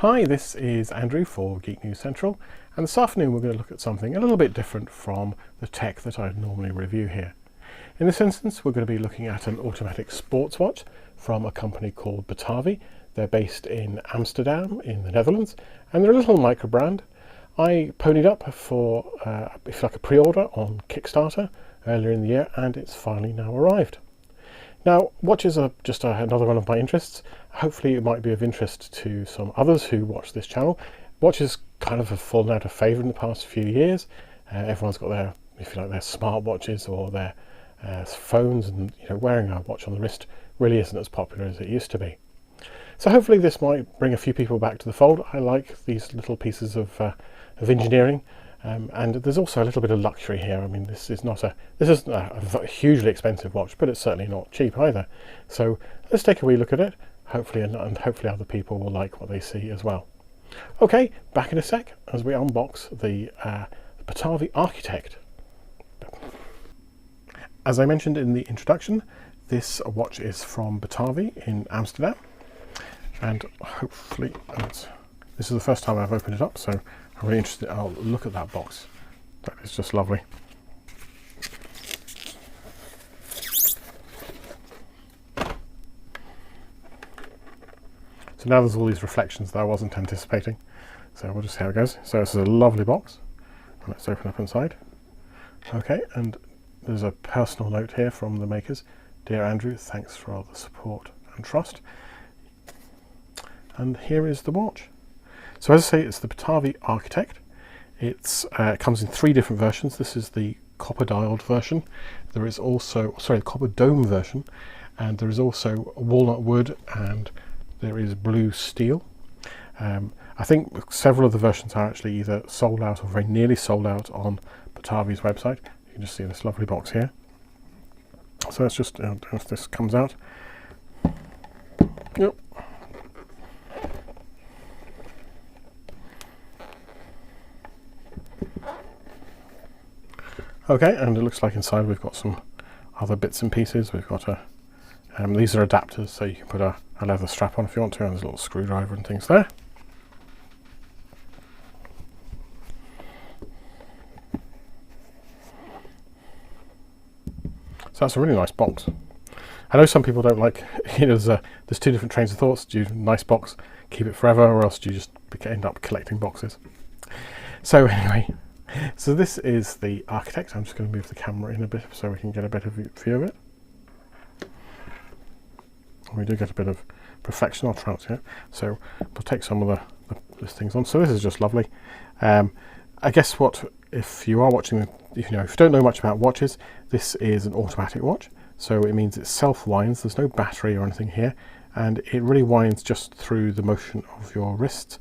Hi, this is Andrew for Geek News Central, and this afternoon we're going to look at something a little bit different from the tech that I normally review here. In this instance, we're going to be looking at an automatic sports watch from a company called Batavi. They're based in Amsterdam in the Netherlands, and they're a little micro brand. I ponied up for, if you like, a pre-order on Kickstarter earlier in the year, and it's finally now arrived. Now, watches are just another one of my interests. Hopefully it might be of interest to some others who watch this channel. Watches kind of have fallen out of favour in the past few years. Everyone's got their, if you like, their smart watches or their phones, and wearing a watch on the wrist really isn't as popular as it used to be. So hopefully this might bring a few people back to the fold. I like these little pieces of engineering. And there's also a little bit of luxury here. I mean, this isn't a hugely expensive watch, but it's certainly not cheap either. So let's take a wee look at it. Hopefully, and hopefully other people will like what they see as well. Okay, back in a sec as we unbox the Batavi Architect. As I mentioned in the introduction, this watch is from Batavi in Amsterdam, and hopefully this is the first time I've opened it up, so I'm really interested. I'll look at that box. That is just lovely. So now there's all these reflections that I wasn't anticipating. So we'll just see how it goes. So this is a lovely box. Let's open up inside. Okay, and there's a personal note here from the makers. Dear Andrew, thanks for all the support and trust. And here is the watch. So as I say, it's the Batavi Architect. It comes in 3 different versions. This is the copper dialed version. There is also, the copper dome version, and there is also walnut wood, and there is blue steel. I think several of the versions are actually either sold out or very nearly sold out on Batavi's website. You can just see this lovely box here. So let's just, as this comes out. Yep. Okay, and it looks like inside we've got some other bits and pieces. We've got these are adapters, so you can put a leather strap on if you want to, and there's a little screwdriver and things there. So that's a really nice box. I know some people don't like, there's 2 different trains of thoughts. Do you nice box, keep it forever, or else do you just end up collecting boxes? So anyway, so this is the Architect. I'm just going to move the camera in a bit so we can get a better view of it. We do get a bit of reflection. I'll try here. So we'll take some of these things on. So this is just lovely. I guess if you are watching, if you don't know much about watches, this is an automatic watch. So it means it self-winds. There's no battery or anything here, and it really winds just through the motion of your wrists.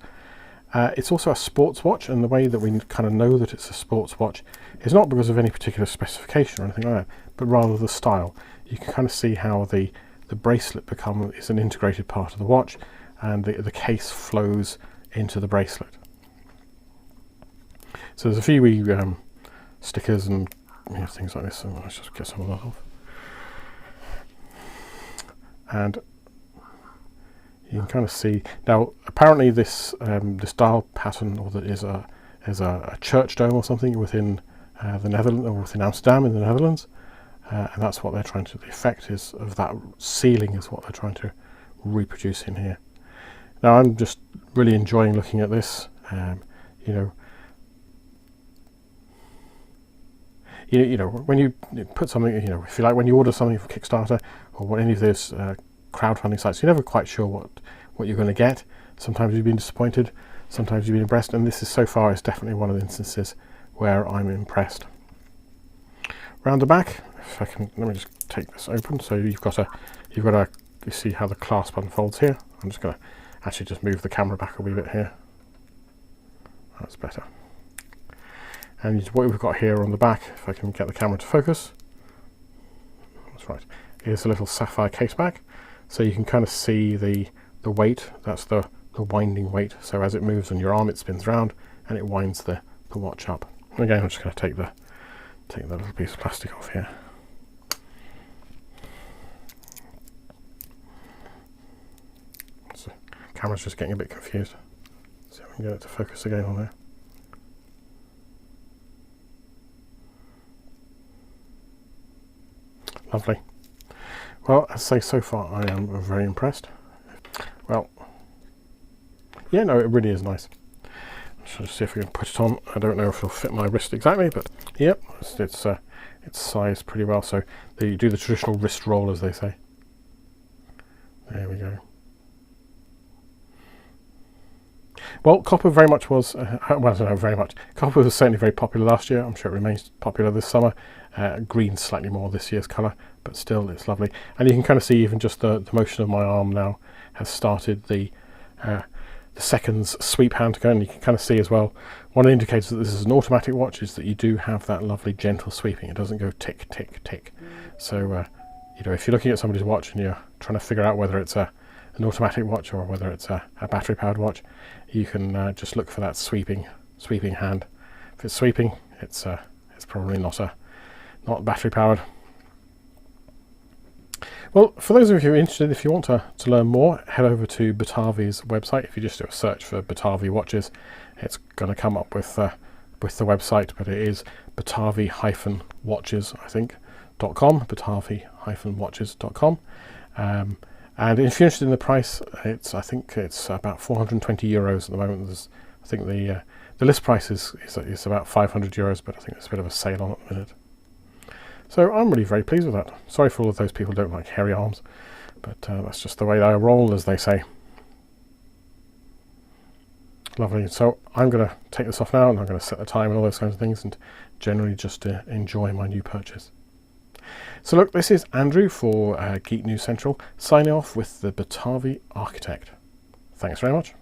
It's also a sports watch, and the way that we kind of know that it's a sports watch is not because of any particular specification or anything like that, but rather the style. You can kind of see how the bracelet is an integrated part of the watch, and the case flows into the bracelet. So there's a few wee stickers and things like this. So let's just get some of that off. And you can kind of see now. Apparently, this dial pattern, or that is a church dome or something within the Netherlands, or within Amsterdam in the Netherlands, and that's what they're trying to. The effect is of that ceiling is what they're trying to reproduce in here. Now, I'm just really enjoying looking at this. When you put something, if you like, when you order something for Kickstarter or any of those crowdfunding sites, you're never quite sure what you're going to get. Sometimes you've been disappointed, sometimes you've been impressed, and this is so far is definitely one of the instances where I'm impressed. Round the back, if I can, let me just take this open. So you see how the clasp unfolds here. I'm just going to actually just move the camera back a wee bit here. That's better. And what we've got here on the back, if I can get the camera to focus, that's right, is a little sapphire case back. So you can kind of see the weight, that's the winding weight. So as it moves on your arm, it spins round and it winds the watch up. Again, I'm just going to take that little piece of plastic off here. So camera's just getting a bit confused. and get it to focus again on there. Lovely. Well, I say so far I am very impressed. Well, yeah, no, it really is nice. Let's see if we can put it on. I don't know if it'll fit my wrist exactly, but yep, it's sized pretty well. So you do the traditional wrist roll, as they say. There we go. Well, copper very much was, well, I don't know very much. Copper was certainly very popular last year. I'm sure it remains popular this summer. Green slightly more this year's colour, but still it's lovely. And you can kind of see even just the motion of my arm now has started the seconds sweep hand to go, and you can kind of see as well, one of the indicators that this is an automatic watch is that you do have that lovely gentle sweeping. It doesn't go tick, tick, tick. So, you know, if you're looking at somebody's watch and you're trying to figure out whether it's an automatic watch or whether it's a battery powered watch, you can just look for that sweeping hand. If it's sweeping, it's probably not battery powered. Well, for those of you who are interested, if you want to learn more, head over to Batavi's website. If you just do a search for Batavi watches, it's going to come up with the website, but it is Batavi-watches, I think, .com, Batavi-watches.com. And if you're interested in the price, I think it's about 420 euros at the moment. I think the list price is about 500 euros, but I think there's a bit of a sale on it at the minute. So I'm really very pleased with that. Sorry for all of those people who don't like hairy arms, but that's just the way I roll, as they say. Lovely. So I'm going to take this off now, and I'm going to set the time and all those kinds of things, and generally just enjoy my new purchase. So look, this is Andrew for Geek News Central, signing off with the Batavi Architect. Thanks very much.